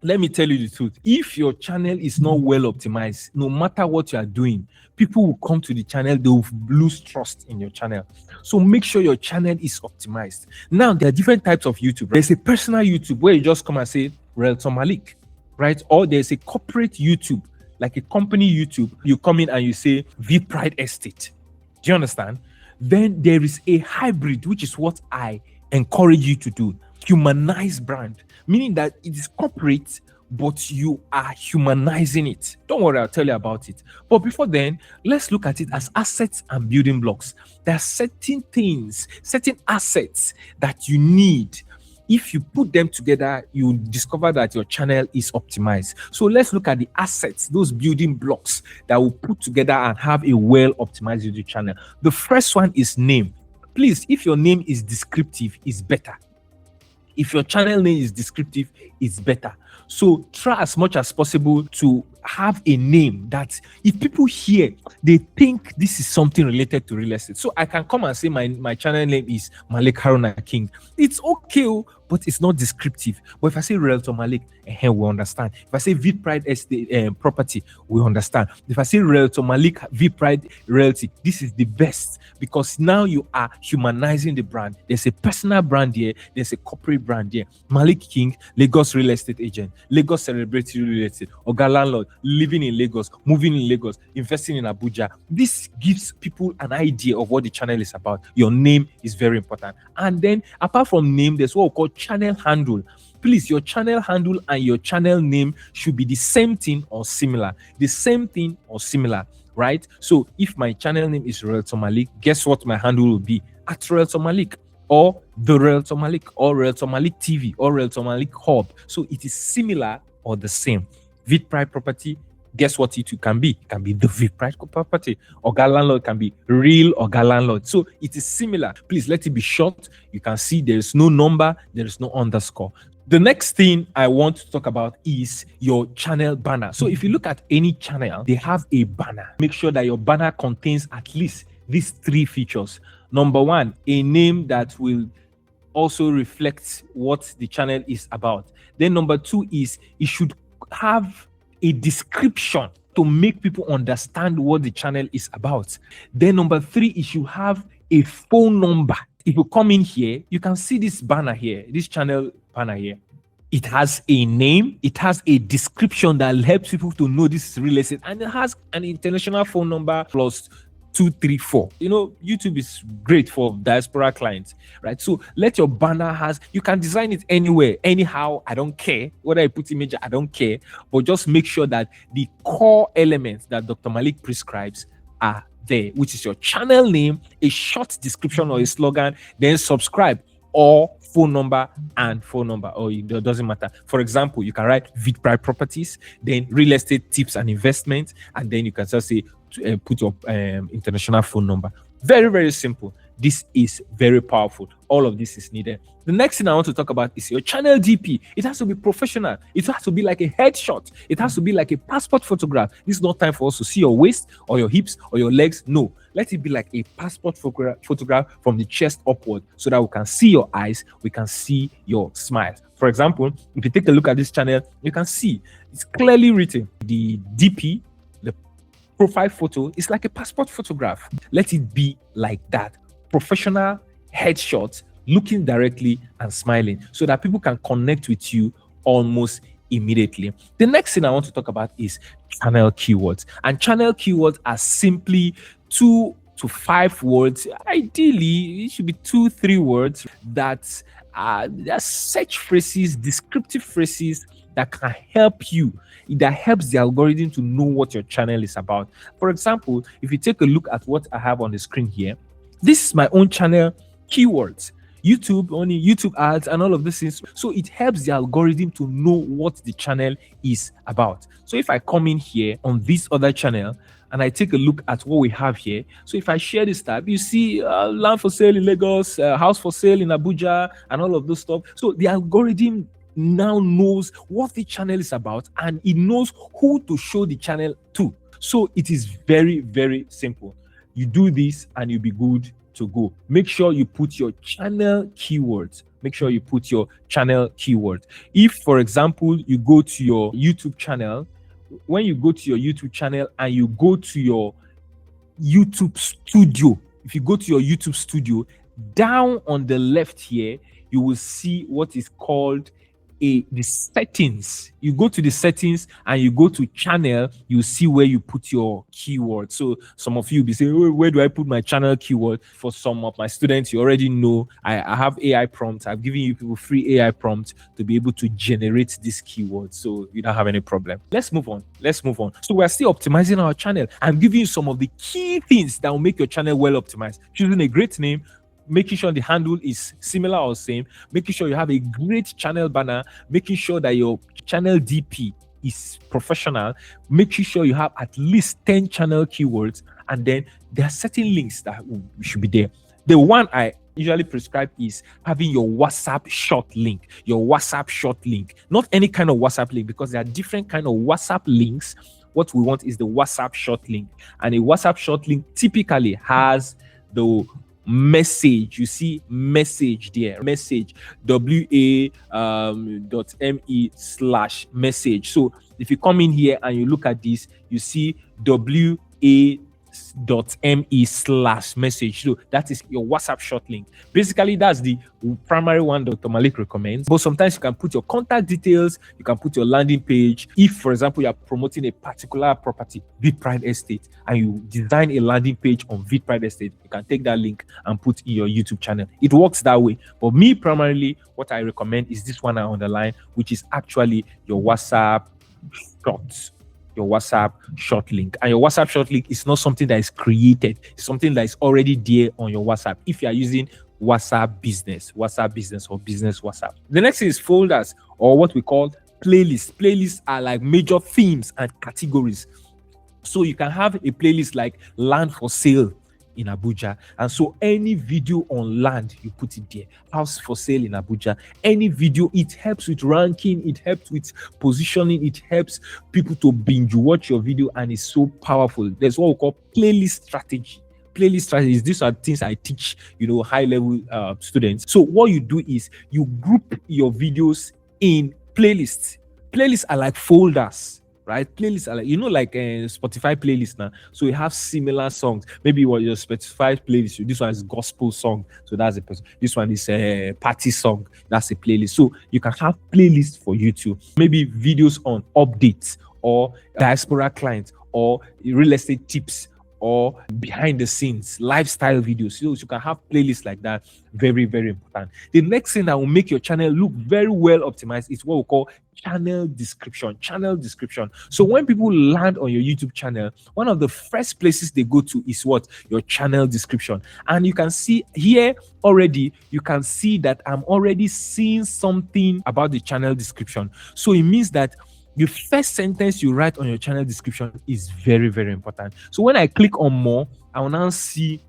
let me tell you the truth. If your channel is not well optimized, no matter what you are doing, people will come to the channel, they will lose trust in your channel. So make sure your channel is optimized. Now, there are different types of YouTube. There's a personal YouTube where you just come and say, Realtor Malik, right? Or there's a corporate YouTube, like a company YouTube. You come in and you say, Vidpride Estate. Do you understand? Then there is a hybrid, which is what I encourage you to do. Humanize brand, meaning that it is corporate, but you are humanizing it. Don't worry, I'll tell you about it. But before then, let's look at it as assets and building blocks. There are certain things, certain assets that you need. If you put them together, you discover that your channel is optimized. So let's look at the assets, those building blocks that will put together and have a well-optimized YouTube channel. The first one is name. Please, if your name is descriptive, it's better. If your channel name is descriptive, it's better. So try as much as possible to have a name that if people hear, they think this is something related to real estate. So I can come and say my channel name is Malik Haruna King. It's okay, but it's not descriptive. But if I say Realtor Malik, we understand. If I say Vidpride Estate Property, we understand. If I say Realtor Malik Vidpride Realty, this is the best because now you are humanizing the brand. There's a personal brand here. There's a corporate brand here. Malik King, Lagos real estate agent, Lagos celebrity real estate, Oga landlord, living in Lagos, moving in Lagos, investing in Abuja. This gives people an idea of what the channel is about. Your name is very important. And then apart from name, there's what we call channel handle. Please, your channel handle and your channel name should be the same thing or similar. The same thing or similar, right? So if my channel name is Realtor Malik, guess what my handle will be? At Realtor Malik, or the Realtor Malik, or Realtor Malik TV, or Realtor Malik Hub. So it is similar or the same. Vidpride Property, guess what it can be? It can be the Vidpride Property. Oga Landlord can be real Oga Landlord. So it is similar. Please let it be short. You can see there is no number, there is no underscore. The next thing I want to talk about is your channel banner. So if you look at any channel, they have a banner. Make sure that your banner contains at least these 3 features. Number 1, a name that will also reflect what the channel is about. Then number 2 is it should have a description to make people understand what the channel is about. Then number 3 is you have a phone number. If you come in here, you can see this banner here, this channel banner here. It has a name, it has a description that helps people to know this is real estate, and it has an international phone number plus 234. You know, YouTube is great for diaspora clients, right? So let your banner you can design it anywhere, anyhow. I don't care whether I put image, I don't care, but just make sure that the core elements that Dr. Malik prescribes are there, which is your channel name, a short description or a slogan, then subscribe, or phone number and phone number, or it doesn't matter. For example, you can write Vidpride Properties, then real estate tips and investments, and then you can just say put your international phone number. Very, very simple. This is very powerful. All of this is needed. The next thing I want to talk about is your channel DP. It has to be professional. It has to be like a headshot. It has to be like a passport photograph. This is not time for us to see your waist or your hips or your legs. No, let it be like a passport photograph from the chest upward so that we can see your eyes, we can see your smile. For example, if you take a look at this channel, you can see it's clearly written. The DP, the profile photo, is like a passport photograph. Let it be like that. Professional headshots, looking directly and smiling so that people can connect with you almost immediately. The next thing I want to talk about is channel keywords. And channel keywords are simply 2 to 5 words. Ideally, it should be 2-3 words that are search phrases, descriptive phrases that can help you, that helps the algorithm to know what your channel is about. For example, if you take a look at what I have on the screen here, this is my own channel keywords. YouTube, only YouTube ads and all of these things. So it helps the algorithm to know what the channel is about. So if I come in here on this other channel and I take a look at what we have here. So if I share this tab, you see land for sale in Lagos, house for sale in Abuja, and all of those stuff. So the algorithm now knows what the channel is about and it knows who to show the channel to. So it is very, very simple. You do this and you'll be good to go. Make sure you put your channel keywords. make sure you put your channel keyword. If, for example, you go to your YouTube channel, when you go to your YouTube channel and you go to your YouTube studio, if you go to your YouTube studio, down on the left here, you will see what is called the settings. You go to the settings and you go to channel, you see where you put your keyword. So some of you will be saying, oh, where do I put my channel keyword? For some of my students, you already know I have AI prompts. I've given you people free AI prompts to be able to generate this keyword, so you don't have any problem. Let's move on. So we're still optimizing our channel. I'm giving you some of the key things that will make your channel well optimized. Choosing a great name, making sure the handle is similar or same, making sure you have a great channel banner, making sure that your channel DP is professional, making sure you have at least 10 channel keywords, and then there are certain links that should be there. The one I usually prescribe is having your WhatsApp short link, not any kind of WhatsApp link, because there are different kind of WhatsApp links. What we want is the WhatsApp short link, and a WhatsApp short link typically has the message. You see message there, message wa.me/message. So if you come in here and you look at this, you see wa.me/message. So that is your WhatsApp short link. Basically, that's the primary one Dr. Malik recommends. But sometimes you can put your contact details, you can put your landing page. If, for example, you are promoting a particular property, Vidpride Estate, and you design a landing page on Vidpride Estate, you can take that link and put in your YouTube channel. It works that way. But me, primarily, what I recommend is this one I underline, which is actually your WhatsApp shorts. Your WhatsApp short link. And your WhatsApp short link is not something that is created, it's something that is already there on your WhatsApp. If you are using WhatsApp business or business WhatsApp. The next thing is folders, or what we call playlists. Playlists are like major themes and categories. So you can have a playlist like land for sale in Abuja, and so any video on land, you put it there. House for sale in Abuja, any video. It helps with ranking, it helps with positioning, it helps people to binge watch your video, and it's so powerful. There's what we call playlist strategy. Playlist strategies, these are things I teach, high level students. So what you do is you group your videos in playlists. Playlists are like folders, right? Playlists are like, like a Spotify playlist now. So you have similar songs. Maybe what your Spotify playlist, this one is gospel song, so that's a person. This one is a party song, that's a playlist. So you can have playlists for YouTube. Maybe videos on updates, or diaspora clients, or real estate tips, or behind the scenes lifestyle videos. So you can have playlists like that. Very, very important. The next thing that will make your channel look very well optimized is what we call channel description. So when people land on your YouTube channel, one of the first places they go to is what? Your channel description. And you can see here already, you can see that I'm already seeing something about the channel description. So it means that the first sentence you write on your channel description is very, very important. So when I click on more, I will now see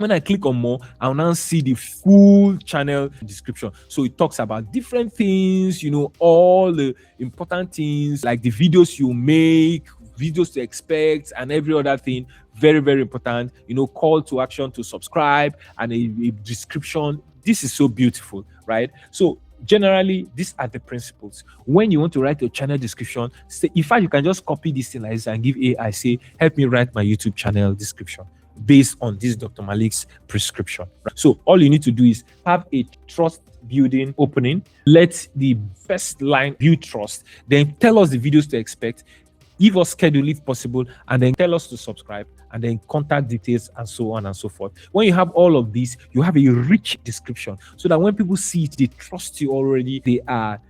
the full channel description. So it talks about different things, all the important things, like the videos you make, videos to expect, and every other thing. Very, very important. Call to action to subscribe, and a description. This is so beautiful, right? So generally, these are the principles. When you want to write your channel description, in fact, you can just copy this thing like this and give AI, say, help me write my YouTube channel description based on this Dr. Malik's prescription. So all you need to do is have a trust building opening. Let the first line build trust. Then tell us the videos to expect. Give us schedule if possible, and then tell us to subscribe, and then contact details, and so on and so forth. When you have all of these, you have a rich description, so that when people see it, they trust you already. They are,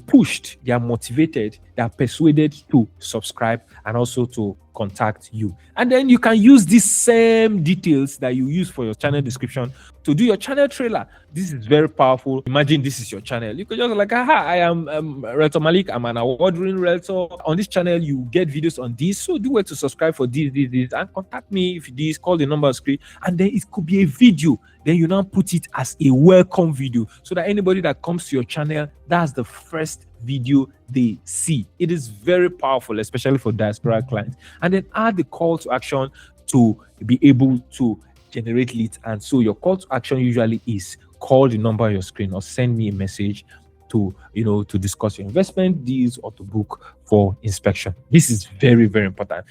pushed, they are motivated, they are persuaded to subscribe and also to contact you. And then you can use these same details that you use for your channel description to do your channel trailer. This is very powerful. Imagine this is your channel. You could just like, I am Realtor Malik. I'm an award-winning realtor. On this channel, you get videos on this. So do well to subscribe for this, and contact me if this, call the number on screen. And then it could be a video. Then you now put it as a welcome video, so that anybody that comes to your channel, that's the first video they see. It is very powerful, especially for diaspora clients. And then add the call to action to be able to generate leads. And so your call to action usually is call the number on your screen or send me a message to to discuss your investment deals or to book for inspection. This is very, very important.